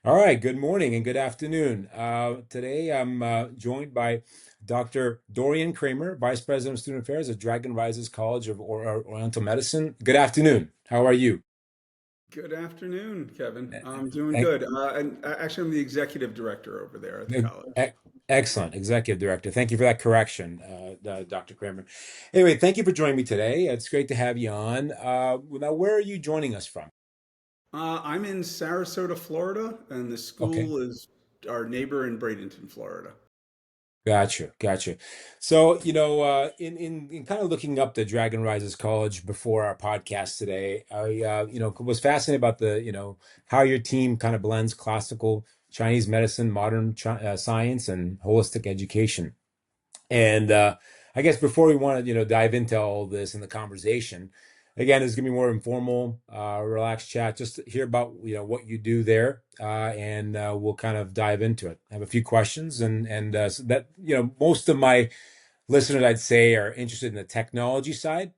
All right, good morning and good afternoon. Today I'm joined by Dr. Dorian Kramer, Vice President of Student Affairs at Dragon Rises College of Oriental Medicine. Good afternoon. How are you? Good afternoon, Kevin. E- I'm doing e- good. Actually, I'm the executive director over there at the college. e- Excellent, Executive Director. Thank you for that correction, Dr. Kramer. Anyway, thank you for joining me today. It's great to have you on. Now, where are you joining us from? I'm in Sarasota, Florida, and the Okay. school is our neighbor in Bradenton, Florida. Gotcha, gotcha. So, in kind of looking up the Dragon Rises College before our podcast today, I, was fascinated about how your team kind of blends classical Chinese medicine, modern science, and holistic education. And I guess before we want to, dive into all this in the conversation, again, it's gonna be more informal, relaxed chat. Just to hear about what you do there, and we'll kind of dive into it. I have a few questions, and so that most of my listeners, I'd say, are interested in the technology side,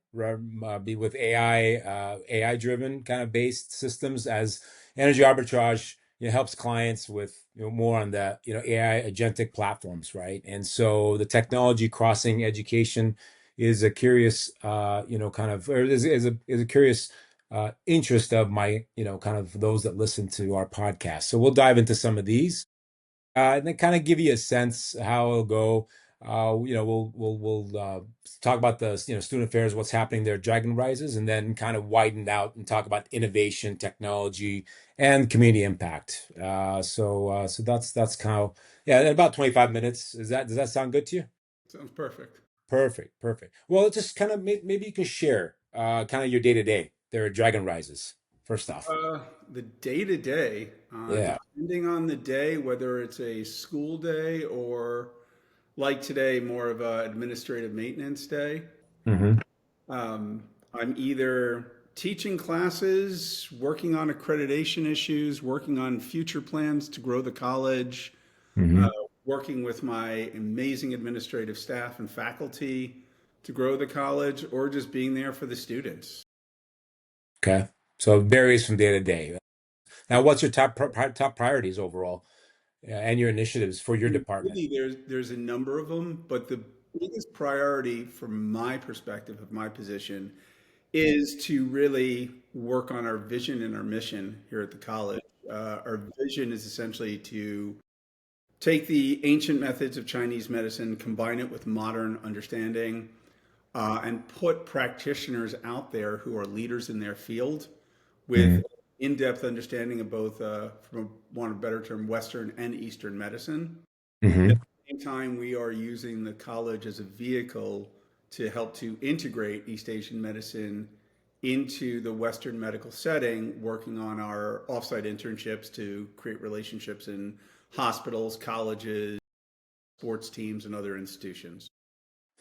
be with AI driven kind of based systems as energy arbitrage, helps clients with more on the AI agentic platforms, right? And so the technology crossing education is a curious, kind of, or is a curious interest of my, kind of those that listen to our podcast. So we'll dive into some of these and then kind of give you a sense how it'll go. We'll talk about the student affairs, what's happening there, Dragon Rises, and then kind of widen out and talk about innovation, technology, and community impact. So that's kind of yeah, about 25 minutes. Does that sound good to you? Sounds perfect. Perfect, perfect. Well, just kind of maybe you can share kind of your day to day there at Dragon Rises. First off, The day to day, yeah. depending on the day, whether it's a school day or like today, more of a administrative maintenance day. Hmm. Um, I'm either teaching classes, working on accreditation issues, working on future plans to grow the college, uh, Hmm. working with my amazing administrative staff and faculty to grow the college, or just being there for the students. Okay. So it varies from day to day. Now, what's your top priorities overall, and your initiatives for your And department? really, there's a number of them, but the biggest priority from my perspective of my position is to really work on our vision and our mission here at the college. Our vision is essentially to take the ancient methods of Chinese medicine, combine it with modern understanding, and put practitioners out there who are leaders in their field with in-depth understanding of both, from want of a better term, Western and Eastern medicine. At Mm-hmm. the same time, we are using the college as a vehicle to help to integrate East Asian medicine into the Western medical setting, working on our offsite internships to create relationships in hospitals, colleges, sports teams, and other institutions.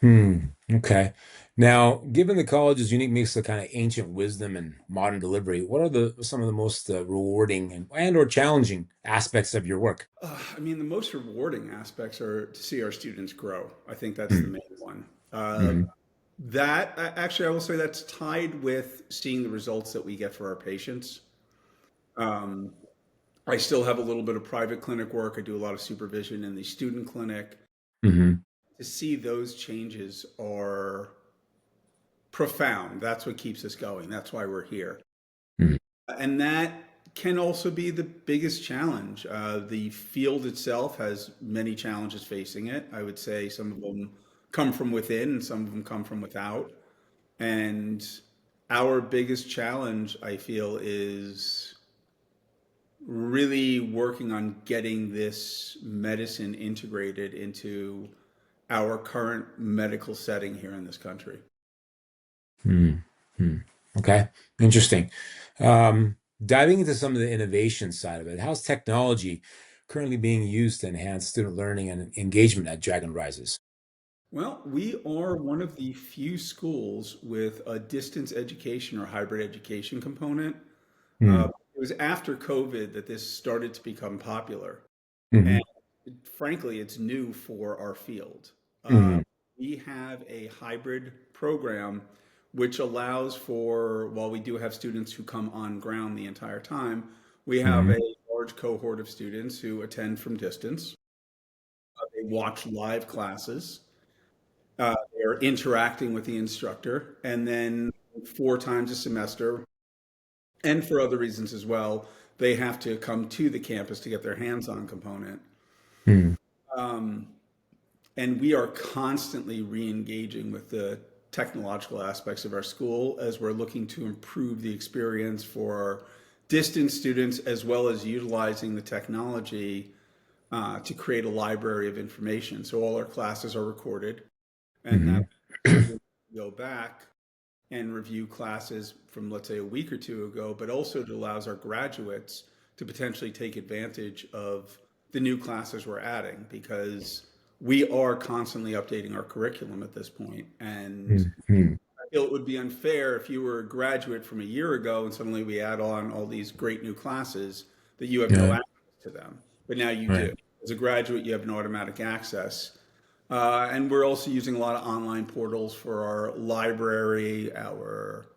Hmm. Okay. Now, given the college's unique mix of kind of ancient wisdom and modern delivery, what are the some of the most rewarding and or challenging aspects of your work? I mean, the most rewarding aspects are to see our students grow. I think that's the Mm-hmm. main one. That actually, I will say that's tied with seeing the results that we get for our patients. Um, I still have a little bit of private clinic work. I do a lot of supervision in the student clinic. Mm-hmm. To see those changes are profound. That's what keeps us going. That's why we're here. And that can also be the biggest challenge. The field itself has many challenges facing it. I would say some of them come from within and some of them come from without. And our biggest challenge, I feel, is really working on getting this medicine integrated into our current medical setting here in this country. Mm-hmm. Okay. Interesting. Diving into some of the innovation side of it, how's technology currently being used to enhance student learning and engagement at Dragon Rises? Well, we are one of the few schools with a distance education or hybrid education component. Mm-hmm. It was after COVID that this started to become popular. And Mm-hmm. frankly, it's new for our field. Uh, Mm-hmm. we have a hybrid program which allows for, while we do have students who come on ground the entire time, we have a large cohort of students who attend from distance. They watch live classes. They're interacting with the instructor, and then 4 times a semester, and for other reasons as well, they have to come to the campus to get their hands-on component. Hmm. Um, and we are constantly re-engaging with the technological aspects of our school as we're looking to improve the experience for distance students, as well as utilizing the technology to create a library of information. So all our classes are recorded, and that Hmm. students go back and review classes from, let's say, a week or two ago, but also it allows our graduates to potentially take advantage of the new classes we're adding, because we are constantly updating our curriculum at this point. And Hmm. I feel it would be unfair if you were a graduate from a year ago and suddenly we add on all these great new classes that you have no Yeah. access to them. But now you Right. do. As a graduate, you have an automatic access. And we're also using a lot of online portals for our library, our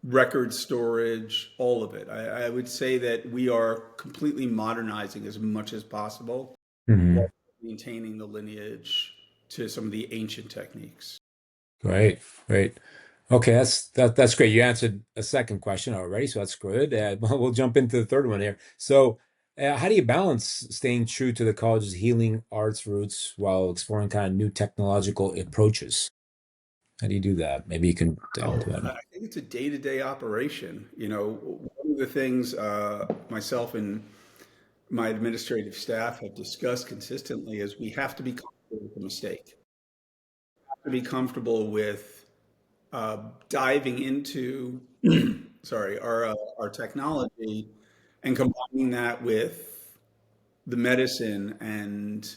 record storage, all of it. I would say that we are completely modernizing as much as possible while Hmm. maintaining the lineage to some of the ancient techniques. Great. Great. Okay, that's great. You answered a second question already, so that's good. We'll jump into the third one here. So, how do you balance staying true to the college's healing arts roots while exploring kind of new technological approaches? How do you do that? Maybe you can delve Oh, into that. I think it's a day-to-day operation. One of the things myself and my administrative staff have discussed consistently is we have to be comfortable with the mistake. We have to be comfortable with diving into, sorry, our technology and combining that with the medicine, and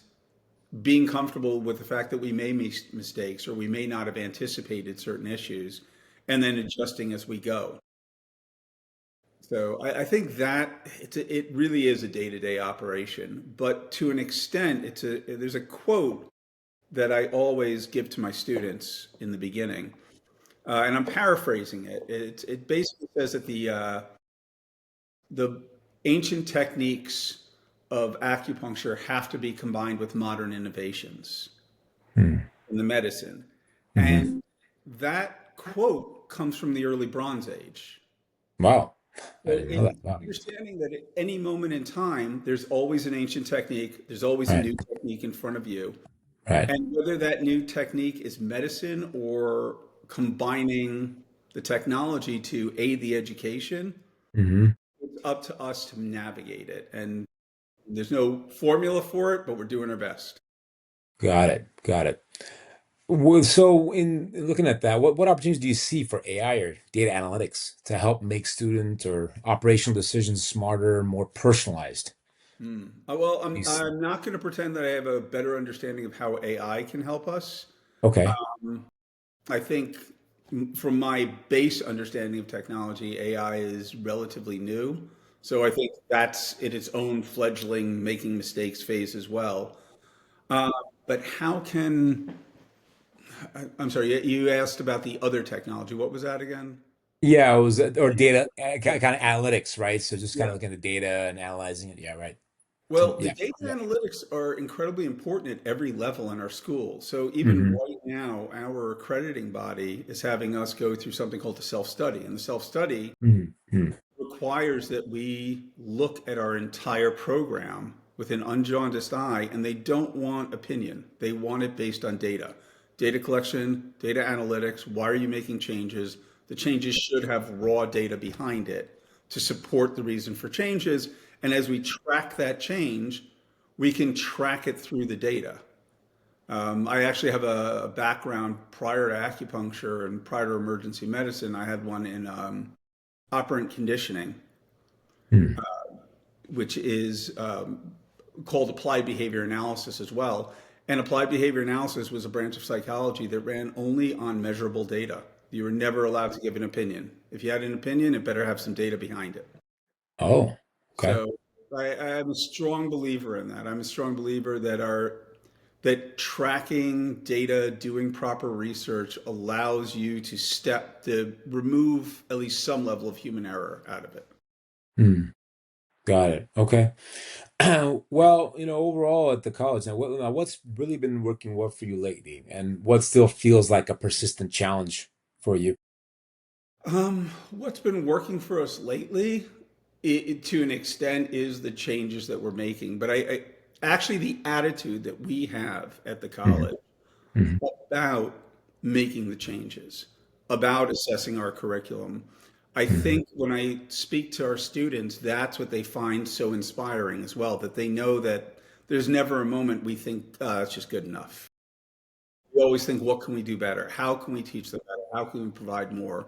being comfortable with the fact that we may make mistakes or we may not have anticipated certain issues, and then adjusting as we go. So I think that it really is a day-to-day operation, but to an extent, there's a quote that I always give to my students in the beginning, and I'm paraphrasing it. It basically says that the ancient techniques of acupuncture have to be combined with modern innovations Hmm. in the medicine, Hmm. and that quote comes from the early Bronze Age. Wow. I So didn't know in that. Wow. understanding that at any moment in time, there's always an ancient technique, there's always a Right. new technique in front of you. Right. And whether that new technique is medicine or combining the technology to aid the education, Hmm. it's up to us to navigate it. And there's no formula for it, but we're doing our best. Got it. Got it. Well, so in looking at that, what opportunities do you see for AI or data analytics to help make student or operational decisions smarter, more personalized? Well, Do I'm, you s- I'm not going to pretend that I have a better understanding of how AI can help us. Okay. I think from my base understanding of technology, AI is relatively new. So I think that's in its own fledgling making mistakes phase as well. Uh, but how can, I'm sorry, you asked about the other technology. What was that again? Yeah, it was or data kind of analytics, right? So just kind Yeah. of looking at the data and analyzing it. Yeah, right. Well, the Yeah. data Yeah. analytics are incredibly important at every level in our school. So even Hmm. right now, our accrediting body is having us go through something called the self-study. And the self-study Hmm. requires that we look at our entire program with an unjaundiced eye, and they don't want opinion. They want it based on data. Data collection, data analytics, why are you making changes? The changes should have raw data behind it to support the reason for changes. And as we track that change, we can track it through the data. I actually have a background prior to acupuncture and prior to emergency medicine. I had one in operant conditioning, Hmm. which is called applied behavior analysis as well. And applied behavior analysis was a branch of psychology that ran only on measurable data. You were never allowed to give an opinion. If you had an opinion, it better have some data behind it. Oh, okay. So I'm a strong believer in that. I'm a strong believer that tracking data, doing proper research allows you to remove at least some level of human error out of it. Hmm. Got it. Okay. Well, overall at the college now, what's really been working well for you lately, and what still feels like a persistent challenge for you? What's been working for us lately, to an extent, is the changes that we're making. But I actually the attitude that we have at the Mhm. college Mhm. about making the changes, about assessing our curriculum. I Mhm. think when I speak to our students, that's what they find so inspiring as well, that they know that there's never a moment we think it's just good enough. We always think, what can we do better? How can we teach them better? How can we provide more?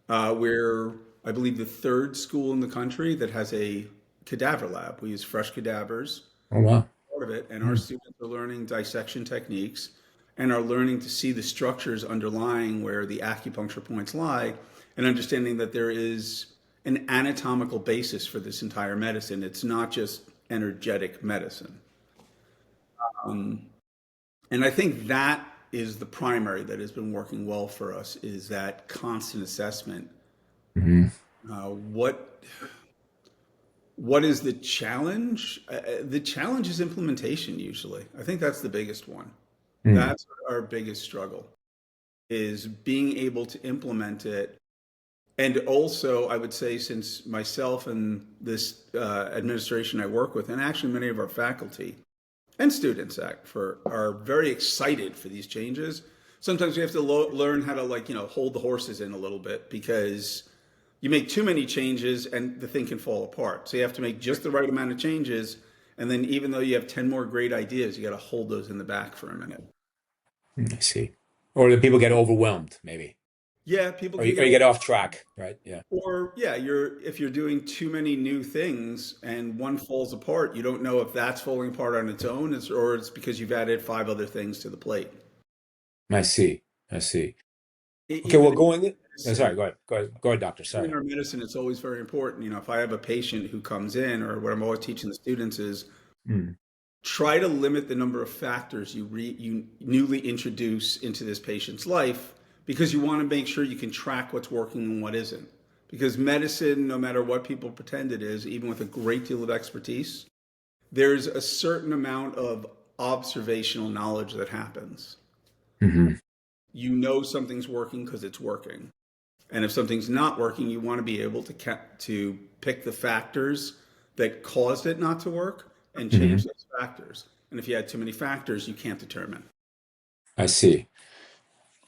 We're, I believe, the third school in the country that has a cadaver lab. We use fresh cadavers, Oh, wow. part of it, and our Mm. students are learning dissection techniques and are learning to see the structures underlying where the acupuncture points lie, and understanding that there is an anatomical basis for this entire medicine. It's not just energetic medicine. And I think that is the primary that has been working well for us, is that constant assessment. Mhm. What is the challenge? The challenge is implementation usually. I think that's the biggest one. Mm. That's our biggest struggle, is being able to implement it. And also, I would say, since myself and this administration I work with, and actually many of our faculty and students are very excited for these changes. Sometimes we have to learn how to, like, hold the horses in a little bit, because you make too many changes and the thing can fall apart. So you have to make just the right amount of changes. And then even though you have 10 more great ideas, you got to hold those in the back for a minute. I see. Or the people get overwhelmed, maybe, Yeah, people or can you get, get off track, right? Yeah. or yeah, if you're doing too many new things and one falls apart, you don't know if that's falling apart on its own, or it's because you've added five other things to the plate. I see. I see. Okay, well, Even in going. Sorry, medicine, go ahead. Go ahead. Go ahead, doctor. in Sorry. our medicine, it's always very important. If I have a patient who comes in, or what I'm always teaching the students is, Mm. try to limit the number of factors you newly introduce into this patient's life, because you want to make sure you can track what's working and what isn't. Because medicine, no matter what people pretend it is, even with a great deal of expertise, there's a certain amount of observational knowledge that happens. Hmm. You know something's working because it's working. And if something's not working, you want to be able to pick the factors that caused it not to work and change Hmm. those factors. And if you had too many factors, you can't determine. I see.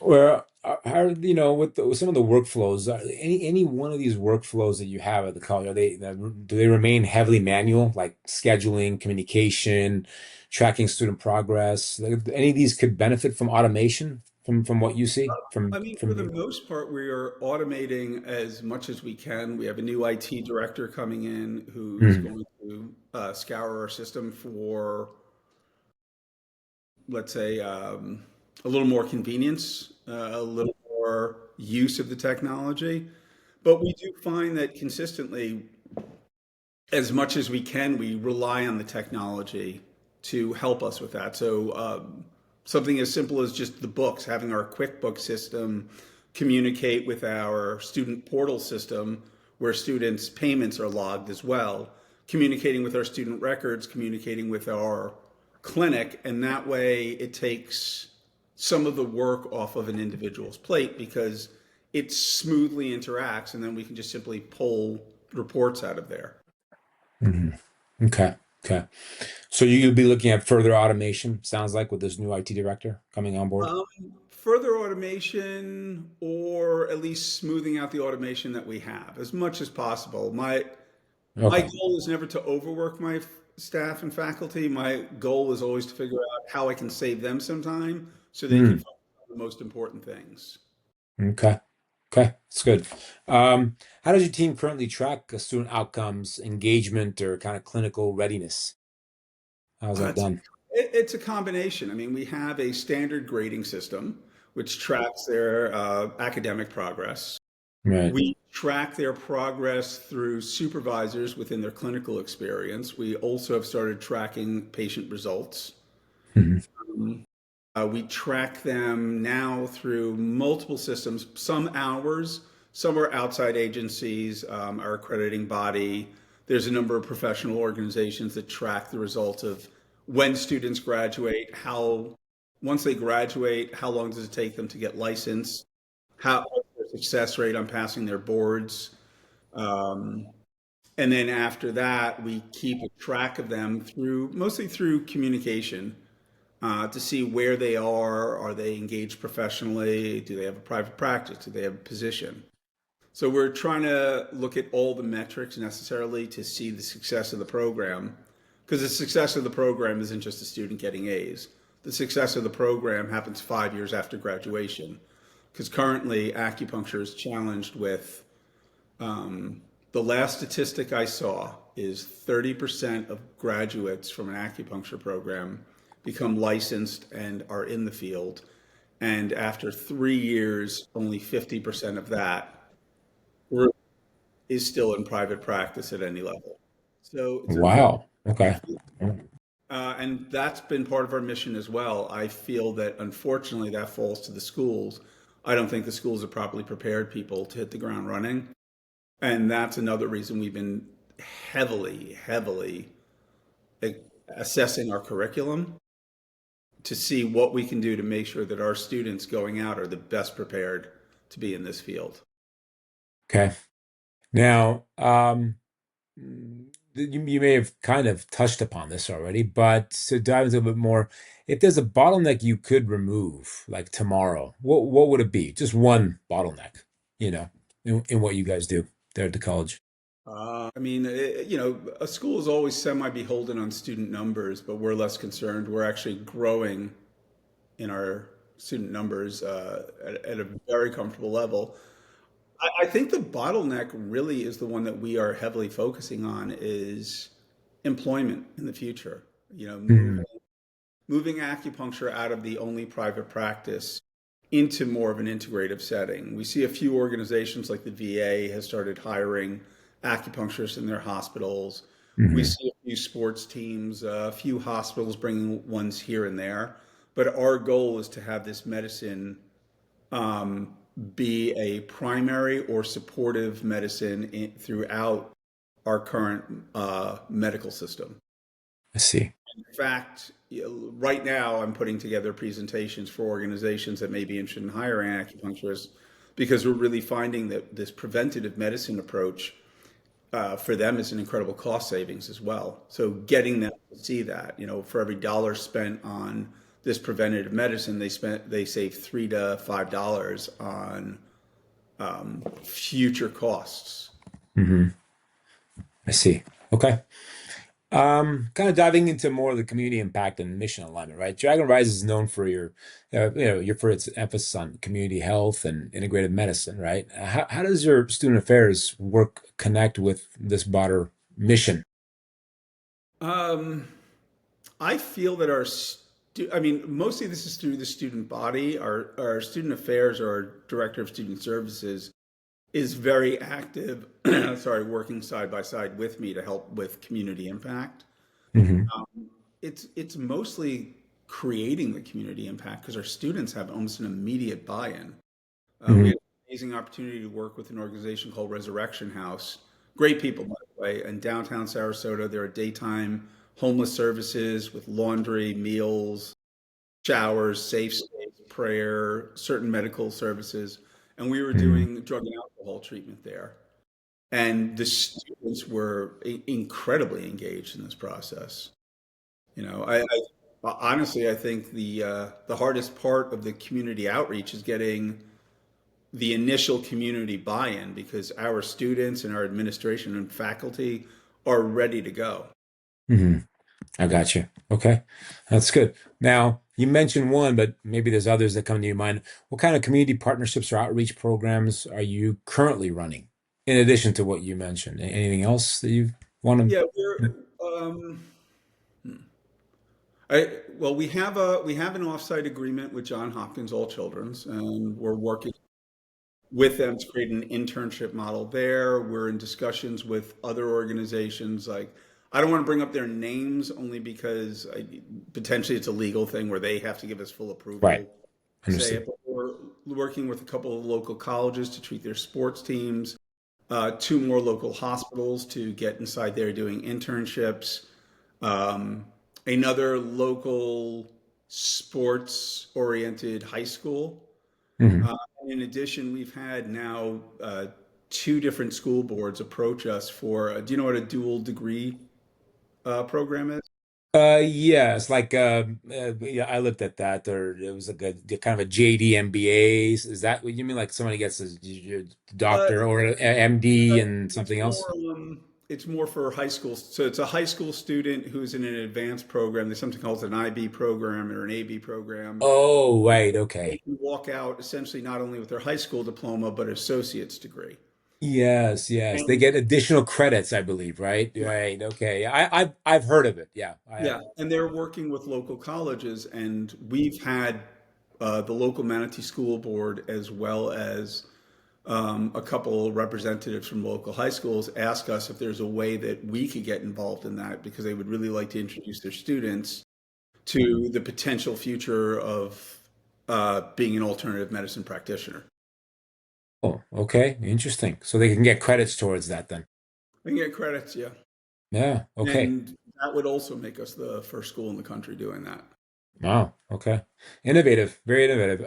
Well, how, with some of the workflows, any one of these workflows that you have at the college, do they remain heavily manual, like scheduling, communication, tracking student progress? Like, any of these could benefit from automation from what you see I mean, for from the you? most part, we are automating as much as we can. We have a new IT director coming in who's Mm. going to scour our system for, let's say, a little more convenience, a little more use of the technology. But we do find that consistently, as much as we can, we rely on the technology to help us with that. So something as simple as just the books, having our QuickBook system communicate with our student portal system, where students' payments are logged as well, communicating with our student records, communicating with our clinic, and that way it takes some of the work off of an individual's plate, because it smoothly interacts, and then we can just simply pull reports out of there. Hmm. Okay. Okay. So you'll be looking at further automation, sounds like, with this new IT director coming on board. Um, Further automation, or at least smoothing out the automation that we have as much as possible. My Okay. goal is never to overwork my staff and faculty. My goal is always to figure out how I can save them some time so they can Mm. focus on the most important things. Okay. Okay, that's good. How does your team currently track student outcomes, engagement, or kind of clinical readiness? How's that It's, done? it's a combination. I mean, we have a standard grading system which tracks their academic progress. Right. We track their progress through supervisors within their clinical experience. We also have started tracking patient results. Mhm. We track them now through multiple systems, some ours, some are outside agencies, our accrediting body. There's a number of professional organizations that track the results of when students graduate, how, once they graduate, how long does it take them to get licensed, what's their success rate on passing their boards. Um, and then after that, we keep a track of them through, mostly through communication, to see where they are. Are they engaged professionally? Do they have a private practice? Do they have a position? So we're trying to look at all the metrics necessarily to see the success of the program, because the success of the program isn't just a student getting A's. The success of the program happens 5 years after graduation, because currently acupuncture is challenged with, the last statistic I saw is 30% of graduates from an acupuncture program become licensed and are in the field. And after 3 years, only 50% of that group is still in private practice at any level. So it's a very, Wow. Okay. and that's been part of our mission as well. I feel that unfortunately that falls to the schools. I don't think the schools have properly prepared people to hit the ground running. And that's another reason we've been heavily assessing our curriculum to see what we can do to make sure that our students going out are the best prepared to be in this field. Okay. Now, you may have kind of touched upon this already, but to dive into a bit more, if there's a bottleneck you could remove, like tomorrow, what would it be? Just one bottleneck, you know, in what you guys do there at the college. I mean, a school is always semi-beholden on student numbers, but we're less concerned. We're actually growing in our student numbers at a very comfortable level. I think the bottleneck really is the one that we are heavily focusing on is employment in the future. You know, Hmm. moving acupuncture out of the only private practice into more of an integrative setting. We see a few organizations like the VA has started hiring acupuncturists in their hospitals. We Hmm. see a few sports teams, a few hospitals bringing ones here and there. But our goal is to have this medicine um, be a primary or supportive medicine throughout our current medical system. I see. In fact, right now I'm putting together presentations for organizations that may be interested in hiring acupuncturists because we're really finding that this preventative medicine approach for them is an incredible cost savings as well. So getting them to see that, for every dollar spent on this preventative medicine, they save $3 to $5 on future costs. Hmm. I see. Okay. Kind of diving into more of the community impact and mission alignment, right? Dragon Rise is known for for its emphasis on community health and integrative medicine, right? How does your student affairs work connect with this broader mission? Um, I feel that I mean, mostly this is through the student body. Our student affairs, or our director of student services, is very active, sorry, working side by side with me to help with community impact. Hmm. It's mostly creating the community impact because our students have almost an immediate buy-in. We Hmm. had an amazing opportunity to work with an organization called Resurrection House. Great people, by the way. In downtown Sarasota, there are daytime homeless services with laundry, meals, showers, safe space, prayer, certain medical services. And we were Hmm. doing drug and alcohol treatment there. And the students were incredibly engaged in this process. Honestly, I think the hardest part of the community outreach is getting the initial community buy-in because our students and our administration and faculty are ready to go. Hmm. I got you. Okay. That's good. Now, you mentioned one, but maybe there's others that come to your mind. What kind of community partnerships or outreach programs are you currently running in addition to what you mentioned? Anything else that you want Yeah, to? we have an offsite agreement with John Hopkins All Children's, and we're working with them to create an internship model there. We're in discussions with other organizations. Like, I don't want to bring up their names only because potentially it's a legal thing where they have to give us full Right. approval to say Understood. it. But we're working with a couple of local colleges to treat their sports teams. two more local hospitals to get inside there doing internships, um, another local sports oriented high school. Hmm. Uh, in addition, we've had now two different school boards approach us for, do you know what a dual degree program is? Yeah, it's like yeah, I looked at that. Or it was like a kind of a JD MBA. Is that what you mean? Like somebody gets a Uh, doctor or a MD and it's something else? more, it's more for high school. So it's a high school student who's in an advanced program. There's something called an IB program or an AB program. Oh, right. They Okay. can walk out essentially not only with their high school diploma, but associate's degree. Yes, yes. They And get additional credits, I believe, right? yeah, Right. Okay. I've heard of it. Yeah, I have. yeah, and they're working with local colleges, and we've had the local Manatee School Board as well as a couple representatives from local high schools ask us if there's a way that we could get involved in that because they would really like to introduce their students to the potential future of being an alternative medicine practitioner. Oh, okay. Interesting. So they can get credits towards that then. And get credits, yeah. Yeah. Okay. And that would also make us the first school in the country doing that. Wow. Okay. Innovative. Very innovative. We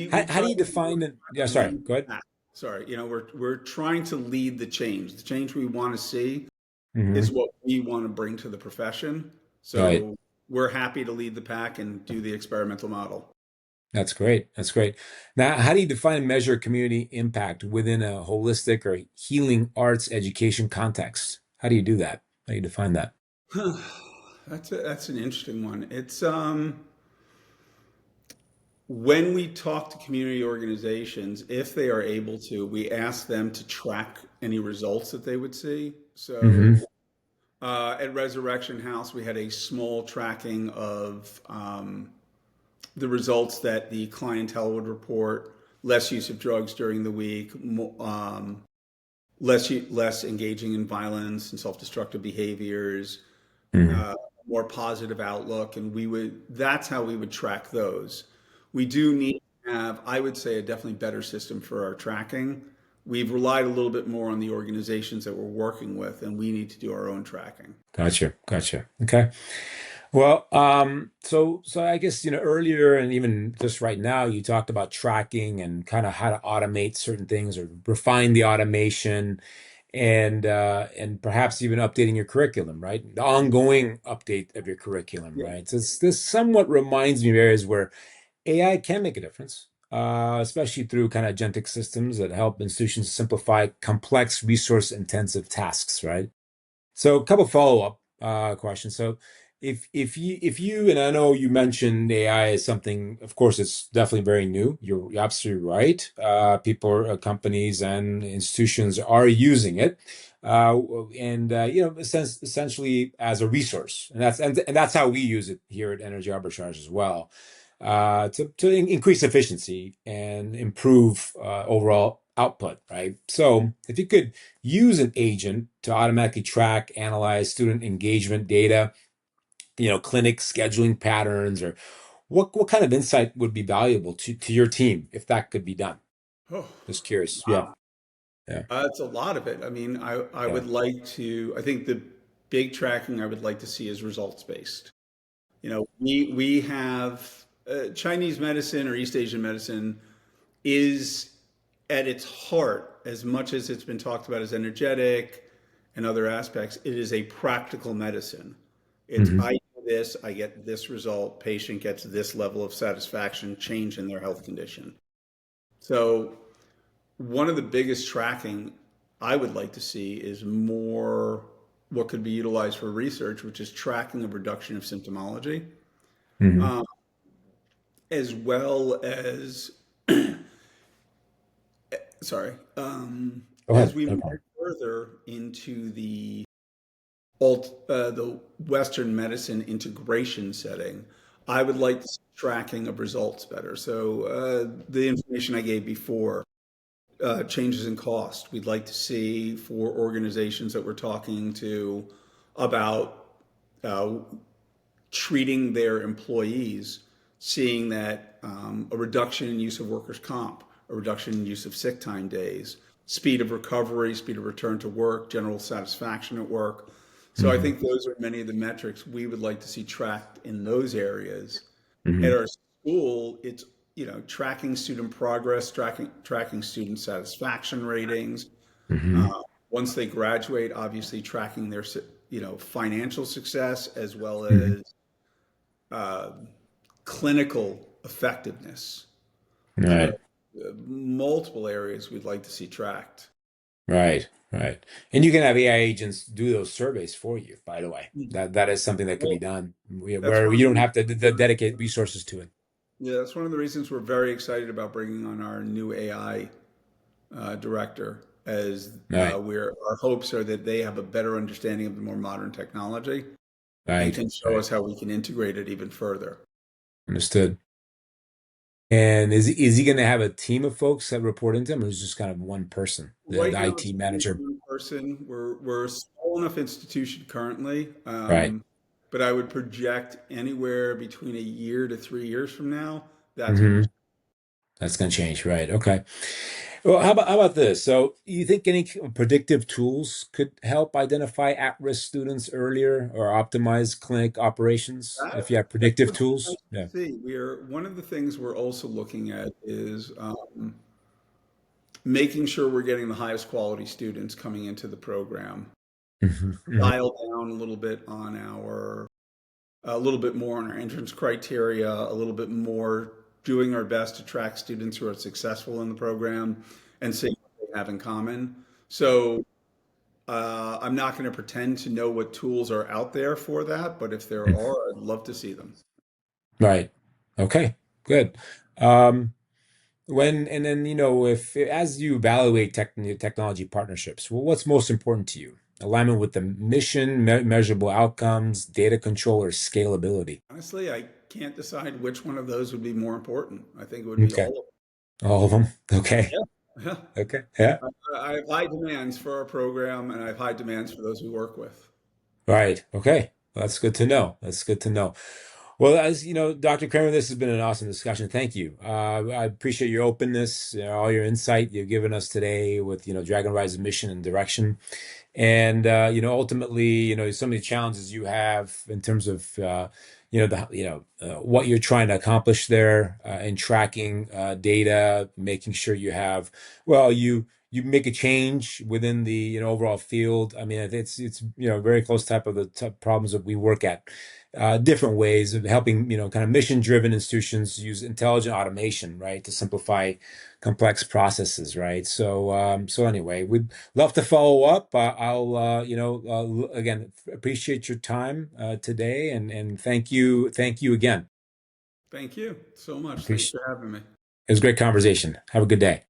How try do you to define it? Yeah, sorry. lead Go ahead. that. Sorry, we're trying to lead the change. The change we want to see is Hmm. what we want to bring to the profession. Right. So we're happy to lead the pack and do the experimental model. That's great. That's great. Now, how do you define and measure community impact within a holistic or healing arts education context? How do you do that? How do you define that? That's an interesting one. It's when we talk to community organizations, if they are able to, we ask them to track any results that they would see. Hmm. So at Resurrection House, we had a small tracking of the results that the clientele would report: less use of drugs during the week, less engaging in violence and self-destructive behaviors, Hmm. uh, more positive outlook, and we would that's how we would track those. We do need to have, I would say, a definitely better system for our tracking. We've relied a little bit more on the organizations that we're working with, and we need to do our own tracking. Gotcha. Gotcha. Okay. Well, so I guess, earlier and even just right now, you talked about tracking and kind of how to automate certain things or refine the automation and perhaps even updating your curriculum, right? The ongoing update of your curriculum, Yeah. right? So this somewhat reminds me of areas where AI can make a difference, especially through kind of agentic systems that help institutions simplify complex resource intensive tasks, right? So a couple follow-up questions. So if you and I know you mentioned AI is something, of course, it's definitely very new. You're absolutely right. People, companies, and institutions are using it, uh, and essentially as a resource, and that's how we use it here at Energy Arbitrage as well, to increase efficiency and improve overall output. Right. So if you could use an agent to automatically track, analyze student engagement data, clinic scheduling patterns, or what kind of insight would be valuable to your team if that could be done? Oh, Just curious. Yeah. wow. Yeah. It's a lot of it. I mean, I Yeah. would like to, I think the big tracking I would like to see is results based. We have Chinese medicine or East Asian medicine is at its heart, as much as it's been talked about as energetic and other aspects, it is a practical medicine. It's Hmm. I do this, I get this result, patient gets this level of satisfaction, change in their health condition. So one of the biggest tracking I would like to see is more what could be utilized for research, which is tracking of reduction of symptomology, Hmm. um, as well as sorry, Go as ahead. we No move problem. further into the Western medicine integration setting, I would like to see tracking of results better. So the information I gave before, changes in cost, we'd like to see for organizations that we're talking to about uh, treating their employees, seeing that a reduction in use of workers' comp, a reduction in use of sick time days, speed of recovery, speed of return to work, general satisfaction at work. So I Hmm. think those are many of the metrics we would like to see tracked in those areas. At Hmm. our school, it's, tracking student progress, tracking student satisfaction ratings. Hmm. Uh, Once they graduate, obviously tracking their, financial success as well Hmm. as uh, clinical effectiveness. So Right. multiple areas we'd like to see tracked. Right. Right. And you can have AI agents do those surveys for you, by the way. Mhm. That is something that could be Well, done that's where one of you the don't have to reasons dedicate resources to it. yeah, that's one of the reasons we're very excited about bringing on our new AI director, as Right. our hopes are that they have a better understanding of the more modern technology and Right. can show Right. us how we can integrate it even further. Understood. And is he going to have a team of folks that report into him, or is it just kind of one person, the Right now, IT it's only manager? one person. We're a small enough institution currently, Right. but I would project anywhere between a year to 3 years from now, that's going to Hmm. change. That's going to change. Right. Okay. Well, how about this? So, you think any predictive tools could help identify at-risk students earlier or optimize clinic operations if you have That predictive would be tools? nice Yeah. to see. We're one of the things we're also looking at is making sure we're getting the highest quality students coming into the program. Hmm. Hmm. Dial down a little bit more on our entrance criteria, a little bit more doing our best to track students who are successful in the program and see what they have in common. So I'm not going to pretend to know what tools are out there for that, but if there are, I'd love to see them. Right. Okay. Good. Um, when and then if as you evaluate technology partnerships, well, what's most important to you? Alignment with the mission, measurable outcomes, data control, or scalability? Honestly, I can't decide which one of those would be more important. I think it would be Okay. all of All of them. Okay. them. Yeah. Okay. Yeah. I have high demands for our program, and I have high demands for those we work with. Right. Okay. Well, that's good to know. That's good to know. Well, as you know, Dr. Kramer, this has been an awesome discussion. Thank you. I appreciate your openness, all your insight you've given us today with, Dragon Rise's mission and direction. And ultimately, some of the challenges you have in terms of what you're trying to accomplish there in tracking data, making sure you have well you make a change within the overall field. I mean, it's very close type of the type problems that we work at. Different ways of helping, kind of mission-driven institutions use intelligent automation, right, to simplify complex processes, right? So anyway, we'd love to follow up. I'll, again, appreciate your time today, and thank you again. Thank you so much. Thanks Appreciate for having me. it was a great conversation. Have a good day.